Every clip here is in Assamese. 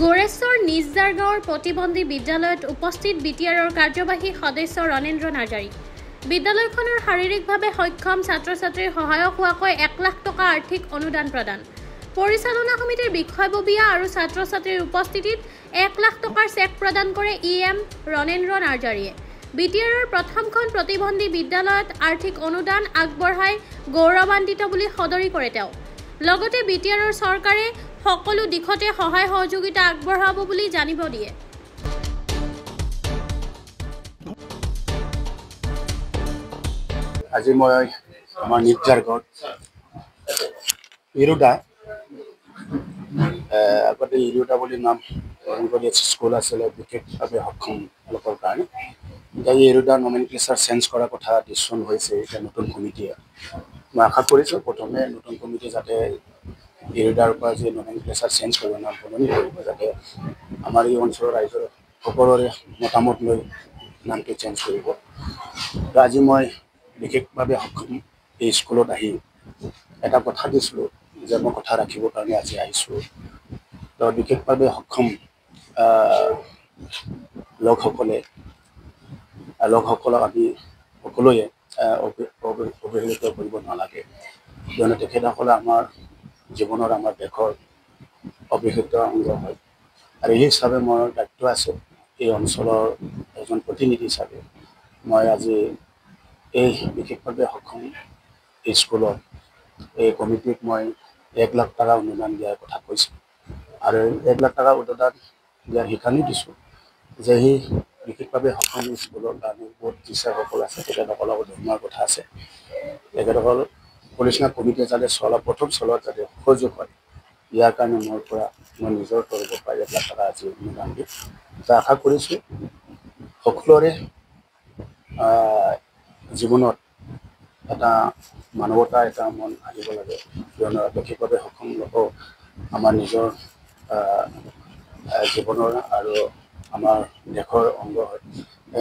গোৰেশ্বৰ নিজজাৰ গাঁৱৰ প্ৰতিবন্ধী বিদ্যালয়ত উপস্থিত বিটিআৰৰ কাৰ্যবাহী সদস্য ৰণেন্দ্ৰ নাৰ্জাৰী। বিদ্যালয়খনৰ শাৰীৰিকভাৱে সক্ষম ছাত্ৰ-ছাত্ৰীৰ সহায়ক হোৱাকৈ 1 লাখ টকা আৰ্থিক অনুদান প্ৰদান। পৰিচালনা সমিতিৰ বিষয়ববীয়া আৰু ছাত্ৰ-ছাত্ৰীৰ উপস্থিতিত 1 লাখ টকাৰ চেক প্ৰদান কৰে ইএম ৰণেন্দ্ৰ নাৰ্জাৰীয়ে। বিটিআৰৰ প্ৰথমখন প্ৰতিবন্ধী বিদ্যালয়ত আৰ্থিক অনুদান আগবঢ়াই গৌৰৱান্বিত বুলি সদৰি কৰে তেওঁ। লগতে বিটিআৰৰ চৰকাৰে সকলো দিশতে সহায় সহযোগিতা আগবঢ়াব বুলি জানিব দিয়ে। আজি মই আমাৰ নিজজাৰ গাঁৱত ইৰোডা আগতে ইৰোডা বুলি নাম কৰি স্কুল আছিলে বিশেষভাৱে সক্ষম লোকৰ কাৰণে। এতিয়া ইৰোডা নমেনক্লেচাৰ চেঞ্জ কৰাৰ কথা ডিচিশ্যন হৈছে এতিয়া নতুন কমিটিয়ে। মই আশা কৰিছোঁ প্ৰথমে নতুন কমিটি যাতে ইৰোডাৰ পৰা যি নমেনক্লেচাৰ চেঞ্জ কৰিব নাম সলনি কৰিব, যাতে আমাৰ এই অঞ্চলৰ ৰাইজৰ সকলোৰে মতামত লৈ নামটো চেঞ্জ কৰিব। আজি মই বিশেষভাৱে সক্ষম এই স্কুলত আহি এটা কথা দিছিলোঁ যে মই কথা ৰাখিবৰ কাৰণে আজি আহিছোঁ। তো বিশেষভাৱে সক্ষম লোকসকলক আমি সকলোৱে অৱহেলিত কৰিব নালাগে, কিয়নো তেখেতসকলে আমাৰ জীৱনৰ আমাৰ দেশৰ অবিচ্ছেদ্য অংগ হয়। আৰু এই হিচাপে মোৰ দায়িত্ব আছে এই অঞ্চলৰ এজন প্ৰতিনিধি হিচাপে মই আজি এই বিশেষভাৱে সক্ষম স্কুলত এই কমিটিক মই 1 লাখ টকা অনুদান দিয়াৰ কথা কৈছোঁ। আৰু 1 লাখ টকা অনুদান দিয়াৰ সেইকাৰণেই দিছোঁ যে সেই বিশেষভাৱে সক্ষম স্কুলৰ কাৰণে বহুত টিচাৰসকল আছে, তেখেতসকলক দৰমহাৰ কথা আছে। তেখেতসকল পৰিচালনা কমিটিয়ে যাতে প্ৰথম চলোৱাত যাতে সহযোগ হয়, ইয়াৰ কাৰণে মোৰ পৰা মই নিজৰ তৰফৰ পৰা 1 লাখ টকা আজি অনুদান দিম। আশা কৰিছোঁ সকলোৰে জীৱনত এটা মানৱতা এটা মন আহিব লাগে, কিয়নো বিশেষভাৱে সক্ষম লোকক আমাৰ নিজৰ জীৱনৰ আৰু আমাৰ দেশৰ অংগ হয়।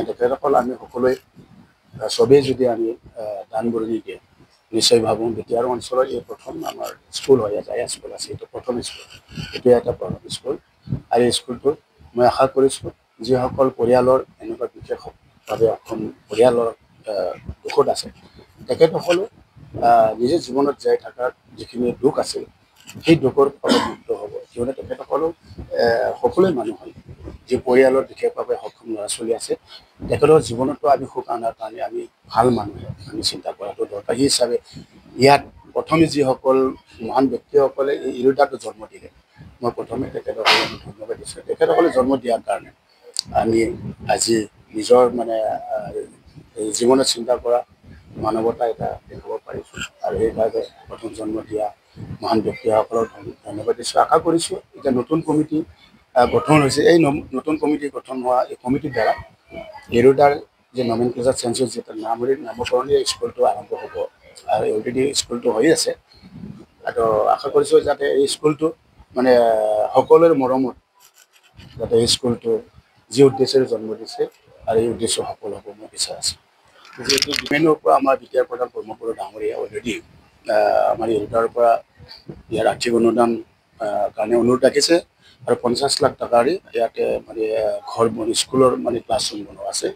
তেখেতসকল আমি সকলোৱে চবেই যদি আমি দান বৰঙণি দিয়ে নিশ্চয় ভাবোঁ বিটিআৰ অঞ্চলৰ এই প্ৰথম আমাৰ স্কুল হয়, এটা স্কুল আছে, এইটো প্ৰথম স্কুল, এইটোৱে এটা প্ৰথম স্কুল। আৰু এই স্কুলটোত মই আশা কৰিছোঁ যিসকল পৰিয়ালৰ এনেকুৱা বিশেষভাৱে অক্ষম পৰিয়ালৰ দুখত আছে, তেখেতসকলে নিজৰ জীৱনত জীয়াই থকাৰ যিখিনি দুখ আছিল সেই দুখৰ ফলত মুক্ত হ'ব, কিয়নো তেখেতসকলো সকলোৱে মানুহ হয়। যি পৰিয়ালৰ বিশেষভাৱে সক্ষম ল'ৰা ছোৱালী আছে তেখেতৰ জীৱনতো আমি সুখ অনাৰ কাৰণে আমি ভাল মানুহে আমি চিন্তা কৰাটো দৰকাৰ। সেই হিচাপে ইয়াত প্ৰথমে যিসকল মহান ব্যক্তিসকলে এই ইৰোডাটো জন্ম দিলে, মই প্ৰথমে তেখেতসকলক ধন্যবাদ দিছোঁ। তেখেতসকলে জন্ম দিয়াৰ কাৰণে আমি আজি নিজৰ জীৱনত চিন্তা কৰা মানৱতা এটা দেখাব পাৰিছোঁ। আৰু সেইভাৱে প্ৰথম জন্ম দিয়া মহান ব্যক্তিসকলক ধন্যবাদ দিছোঁ। আশা কৰিছোঁ এতিয়া নতুন কমিটি গঠন হৈছে, এই নতুন কমিটি গঠন হোৱা এই কমিটিৰ দ্বাৰা ইৰোডাৰ যে নমেনক্লেচাৰ চেঞ্জ হৈছে নামকৰণীয় স্কুলটো আৰম্ভ হ'ব। আৰু অলৰেডি স্কুলটো হৈ আছে। আৰু আশা কৰিছোঁ যাতে এই স্কুলটো সকলোৰে মৰমত যাতে এই স্কুলটো যি উদ্দেশ্যেৰে জন্ম দিছে আৰু এই উদ্দেশ্য সফল হ'ব মই বিচাৰ আছে। যিহেতু ডিমেনৰ পৰা আমাৰ বিটিআৰ প্ৰধান কৰ্মকৰ্তা ডাঙৰীয়া অলৰেডি আমাৰ ইৰোডাৰ পৰা ইয়াৰ আৰ্থিক অনুদান কাৰণে অনুৰোধ ৰাখিছে। আৰু 50 লাখ টকাৰে ইয়াতে ঘৰ স্কুলৰ ক্লাছৰুম বনোৱা আছে।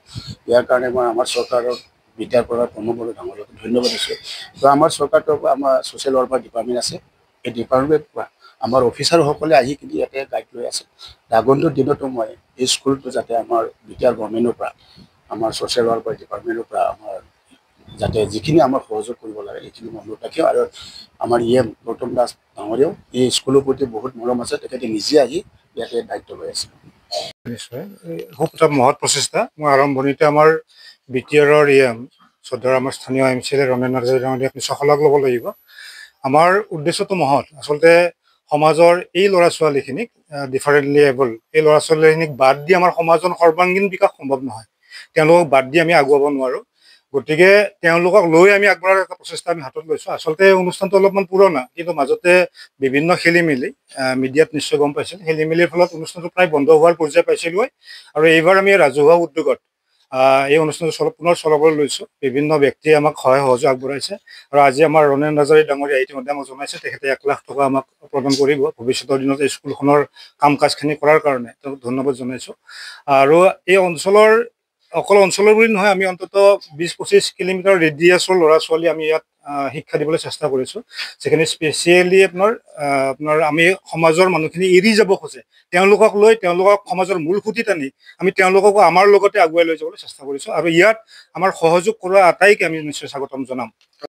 ইয়াৰ কাৰণে মই আমাৰ চৰকাৰৰ বিটিআৰ প্ৰধান কৰ্মকৰ্তা ডাঙৰীয়াক ধন্যবাদ দিছোঁ। তো আমাৰ চৰকাৰটো আমাৰ ছ'চিয়েল ৱেলফেয়াৰ ডিপাৰ্টমেণ্ট আছে, এই ডিপাৰ্টমেণ্ট আমাৰ অফিচাৰসকলে আহি কিনে ইয়াতে গাইড লৈ আছে। আগন্তুক দিনতো মই এই স্কুলটো যাতে আমাৰ বিটিআৰ গভৰ্ণমেণ্টৰ পৰা আমাৰ ছ'চিয়েল ৱেলফেয়াৰ ডিপাৰ্টমেণ্টৰ পৰা আমাৰ যাতে যিখিনি আমাৰ সহযোগ কৰিব লাগে এইখিনি মই অনুৰোধ ৰাখিম। আৰু আমাৰ ইএম গৌতম দাস ডাঙৰীয়াও এই স্কুলৰ প্ৰতি বহুত মৰম আছে, তেখেতে নিজে আহি ইয়াতে দায়িত্ব লৈ আছে। নিশ্চয় খুব এটা মহৎ প্ৰচেষ্টা। মই আৰম্ভণিতে আমাৰ বিটিআৰৰ ইএম শ্ৰদ্ধাৰ আমাৰ স্থানীয় MCLA ৰণেন্দ্ৰ নাৰ্জাৰী আপুনি শলাগ ল'ব লাগিব। আমাৰ উদ্দেশ্যটো মহৎ। আচলতে সমাজৰ এই ল'ৰা ছোৱালীখিনিক ডিফাৰেণ্টলি এবল এই ল'ৰা ছোৱালীখিনিক বাদ দি আমাৰ সমাজৰ সৰ্বাংগীন বিকাশ সম্ভৱ নহয়। তেওঁলোকক বাদ দি আমি আগুৱাব নোৱাৰোঁ। গতিকে তেওঁলোকক লৈ আমি আগবঢ়াৰ এটা প্ৰচেষ্টা আমি হাতত লৈছোঁ। আচলতে অনুষ্ঠানটো অলপমান পুৰণা, কিন্তু মাজতে বিভিন্ন খেলি মেলি মিডিয়াত নিশ্চয় গম পাইছিল। খেলি মেলিৰ ফলত অনুষ্ঠানটো প্ৰায় বন্ধ হোৱাৰ পৰ্যায় পাইছিলোঁ। আৰু এইবাৰ আমি ৰাজহুৱা উদ্যোগত এই অনুষ্ঠানটো পুনৰ চলাবলৈ লৈছোঁ। বিভিন্ন ব্যক্তিয়ে আমাক সহায় সহযোগ আগবঢ়াইছে আৰু আজি আমাৰ ৰণেন নাৰ্জাৰী ডাঙৰীয়া ইতিমধ্যে আমাক জনাইছে তেখেতে 1 লাখ টকা আমাক প্ৰদান কৰিব ভৱিষ্যতৰ দিনত এই স্কুলখনৰ কাম কাজখিনি কৰাৰ কাৰণে তেওঁক ধন্যবাদ জনাইছোঁ। আৰু এই অঞ্চলৰ অকল অঞ্চলৰ বুলি নহয়, আমি অন্তত 20-25 কিলোমিটাৰ ৰেডিয়াছৰ ল'ৰা ছোৱালী আমি ইয়াত শিক্ষা দিবলৈ চেষ্টা কৰিছোঁ, যিখিনি স্পেচিয়েলি আপোনাৰ আমি সমাজৰ মানুহখিনি এৰি যাব খোজে, তেওঁলোকক লৈ তেওঁলোকক সমাজৰ মূল খুঁটিত আনি আমি তেওঁলোককো আমাৰ লগতে আগুৱাই লৈ যাবলৈ চেষ্টা কৰিছোঁ। আৰু ইয়াত আমাৰ সহযোগ কৰা আটাইকে আমি নিশ্চয় স্বাগতম জনাম।